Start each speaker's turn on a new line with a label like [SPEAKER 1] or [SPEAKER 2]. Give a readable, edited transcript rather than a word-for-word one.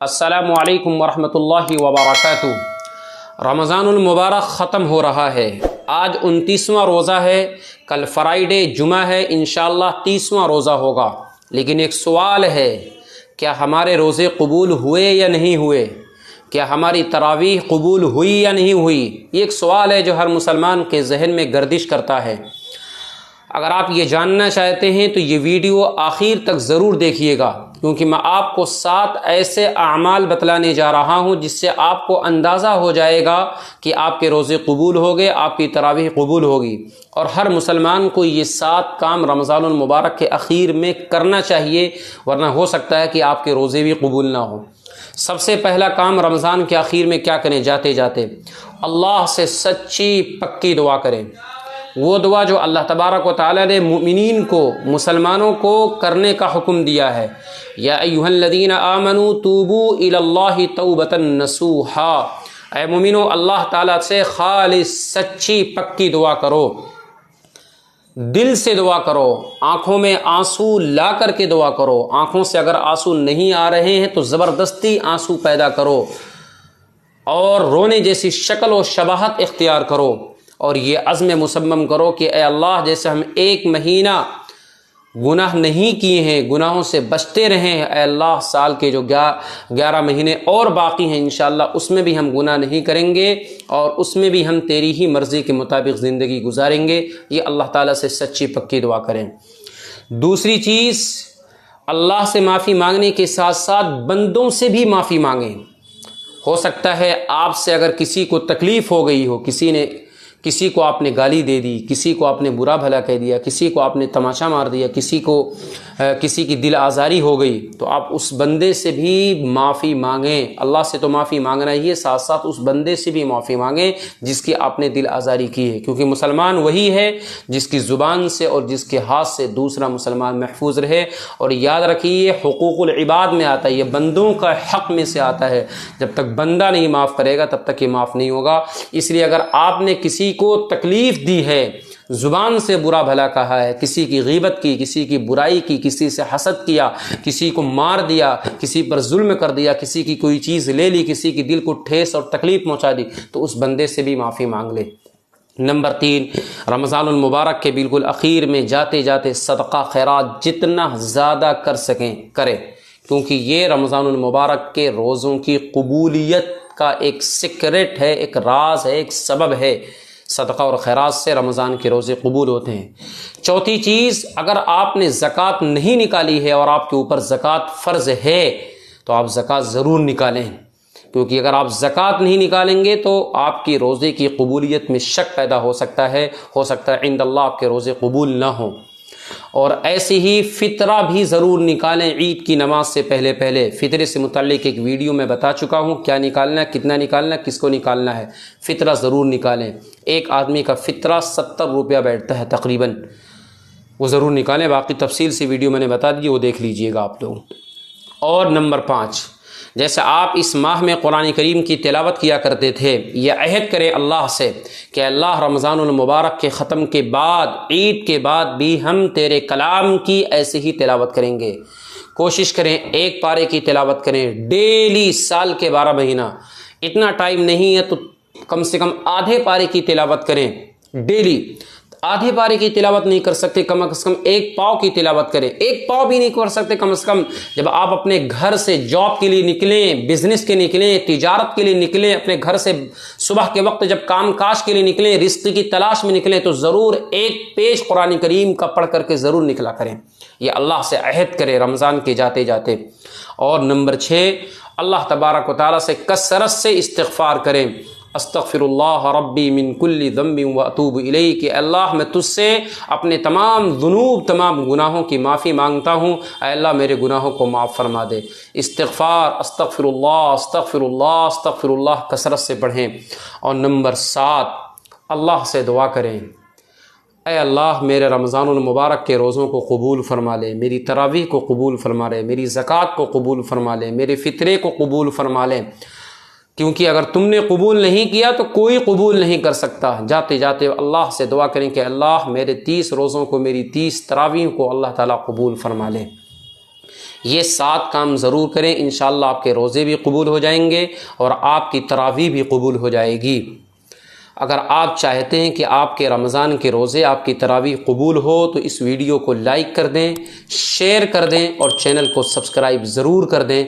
[SPEAKER 1] السلام علیکم ورحمۃ اللہ وبرکاتہ۔ رمضان المبارک ختم ہو رہا ہے، آج 29واں روزہ ہے، کل فرائیڈے جمعہ ہے، انشاءاللہ 30واں روزہ ہوگا۔ لیکن ایک سوال ہے، کیا ہمارے روزے قبول ہوئے یا نہیں ہوئے؟ کیا ہماری تراویح قبول ہوئی یا نہیں ہوئی؟ یہ ایک سوال ہے جو ہر مسلمان کے ذہن میں گردش کرتا ہے۔ اگر آپ یہ جاننا چاہتے ہیں تو یہ ویڈیو آخر تک ضرور دیکھیے گا، کیونکہ میں آپ کو 7 ایسے اعمال بتلانے جا رہا ہوں جس سے آپ کو اندازہ ہو جائے گا کہ آپ کے روزے قبول ہو گئے، آپ کی تراویح قبول ہوگی۔ اور ہر مسلمان کو یہ 7 کام رمضان المبارک کے اخیر میں کرنا چاہیے، ورنہ ہو سکتا ہے کہ آپ کے روزے بھی قبول نہ ہوں۔ سب سے پہلا کام رمضان کے اخیر میں کیا کریں؟ جاتے جاتے اللہ سے سچی پکی دعا کریں، وہ دعا جو اللہ تبارک و تعالی نے مومنین کو، مسلمانوں کو کرنے کا حکم دیا ہے۔ یا ایھا الذین آمنوا توبوا الی اللہ توبۃ نصوحا، اے مومنو اللہ تعالیٰ سے خالص سچی پکی دعا کرو، دل سے دعا کرو، آنکھوں میں آنسو لا کر کے دعا کرو۔ آنکھوں سے اگر آنسو نہیں آ رہے ہیں تو زبردستی آنسو پیدا کرو اور رونے جیسی شکل و شباہت اختیار کرو، اور یہ عزم مصمم کرو کہ اے اللہ، جیسے ہم 1 مہینہ گناہ نہیں کیے ہیں، گناہوں سے بچتے رہے ہیں، اے اللہ سال کے جو 11 مہینے اور باقی ہیں انشاءاللہ اس میں بھی ہم گناہ نہیں کریں گے، اور اس میں بھی ہم تیری ہی مرضی کے مطابق زندگی گزاریں گے۔ یہ اللہ تعالیٰ سے سچی پکی دعا کریں۔ دوسری چیز، اللہ سے معافی مانگنے کے ساتھ ساتھ بندوں سے بھی معافی مانگیں۔ ہو سکتا ہے آپ سے اگر کسی کو تکلیف ہو گئی ہو، کسی کو آپ نے گالی دے دی، کسی کو آپ نے برا بھلا کہہ دیا، کسی کو آپ نے تماشا مار دیا، کسی کی دل آزاری ہو گئی، تو آپ اس بندے سے بھی معافی مانگیں۔ اللہ سے تو معافی مانگنا ہی ہے، ساتھ ساتھ اس بندے سے بھی معافی مانگیں جس کی آپ نے دل آزاری کی ہے، کیونکہ مسلمان وہی ہے جس کی زبان سے اور جس کے ہاتھ سے دوسرا مسلمان محفوظ رہے۔ اور یاد رکھیے، یہ حقوق العباد میں آتا ہے، یہ بندوں کا حق میں سے آتا ہے۔ جب تک بندہ نہیں معاف کرے گا تب تک یہ معاف نہیں ہوگا۔ اس لیے اگر آپ نے کسی کو تکلیف دی ہے، زبان سے برا بھلا کہا ہے، کسی کی غیبت کی، کسی کی برائی کی، کسی سے حسد کیا، کسی کو مار دیا، کسی پر ظلم کر دیا، کسی کی کوئی چیز لے لی، کسی کی دل کو ٹھیس اور تکلیف پہنچا دی، تو اس بندے سے بھی معافی مانگ لے۔ نمبر 3، رمضان المبارک کے بالکل اخیر میں جاتے جاتے صدقہ خیرات جتنا زیادہ کر سکیں کریں، کیونکہ یہ رمضان المبارک کے روزوں کی قبولیت کا ایک سیکرٹ ہے، ایک راز ہے، ایک سبب ہے۔ صدقہ اور خیرات سے رمضان کے روزے قبول ہوتے ہیں۔ چوتھی چیز، اگر آپ نے زکوٰۃ نہیں نکالی ہے اور آپ کے اوپر زکوٰۃ فرض ہے تو آپ زکوٰۃ ضرور نکالیں، کیونکہ اگر آپ زکوٰۃ نہیں نکالیں گے تو آپ کی روزے کی قبولیت میں شک پیدا ہو سکتا ہے عند اللہ آپ کے روزے قبول نہ ہوں۔ اور ایسے ہی فطرہ بھی ضرور نکالیں، عید کی نماز سے پہلے۔ فطرے سے متعلق ایک ویڈیو میں بتا چکا ہوں، کیا نکالنا ہے، کتنا نکالنا ہے، کس کو نکالنا ہے۔ فطرہ ضرور نکالیں، ایک آدمی کا فطرہ 70 روپیہ بیٹھتا ہے تقریباً، وہ ضرور نکالیں۔ باقی تفصیل سے ویڈیو میں نے بتا دی، وہ دیکھ لیجئے گا آپ لوگ۔ اور نمبر 5، جیسے آپ اس ماہ میں قرآن کریم کی تلاوت کیا کرتے تھے، یہ عہد کریں اللہ سے کہ اللہ رمضان المبارک کے ختم کے بعد، عید کے بعد بھی ہم تیرے کلام کی ایسے ہی تلاوت کریں گے۔ کوشش کریں 1 پارے کی تلاوت کریں ڈیلی، سال کے 12 مہینہ۔ اتنا ٹائم نہیں ہے تو کم سے کم آدھے پارے کی تلاوت کریں ڈیلی۔ آدھے پارے کی تلاوت نہیں کر سکتے، کم از کم 1 پاؤ کی تلاوت کریں۔ 1 پاؤ بھی نہیں کر سکتے، کم از کم جب آپ اپنے گھر سے جاب کے لیے نکلیں، بزنس کے نکلیں، تجارت کے لیے نکلیں، اپنے گھر سے صبح کے وقت جب کام کاج کے لیے نکلیں، رزق کی تلاش میں نکلیں، تو ضرور 1 پیج قرآن کریم کا پڑھ کر کے ضرور نکلا کریں۔ یہ اللہ سے عہد کریں رمضان کے جاتے جاتے۔ اور نمبر 6، اللہ تبارک و تعالیٰ سے کثرت سے استغفار کریں۔ استغفر اللہ ربی من کل ذنب واتوب الیہ، کہ اللہ میں تجھ سے اپنے تمام ذنوب، تمام گناہوں کی معافی مانگتا ہوں، اے اللہ میرے گناہوں کو معاف فرما دے۔ استغفار، استغفر اللہ، استغفر اللہ، استغفر اللہ کثرت سے پڑھیں۔ اور نمبر 7، اللہ سے دعا کریں، اے اللہ میرے رمضان المبارک کے روزوں کو قبول فرما لے، میری تراویح کو قبول فرما لے، میری زکوٰۃ کو قبول فرما لے، میرے فطرے کو قبول فرما لے، کیونکہ اگر تم نے قبول نہیں کیا تو کوئی قبول نہیں کر سکتا۔ جاتے جاتے اللہ سے دعا کریں کہ اللہ میرے 30 روزوں کو، میری 30 تراویح کو اللہ تعالیٰ قبول فرما لے۔ یہ 7 کام ضرور کریں، انشاءاللہ آپ کے روزے بھی قبول ہو جائیں گے اور آپ کی تراویح بھی قبول ہو جائے گی۔ اگر آپ چاہتے ہیں کہ آپ کے رمضان کے روزے، آپ کی تراویح قبول ہو تو اس ویڈیو کو لائک کر دیں، شیئر کر دیں اور چینل کو سبسکرائب ضرور کر دیں۔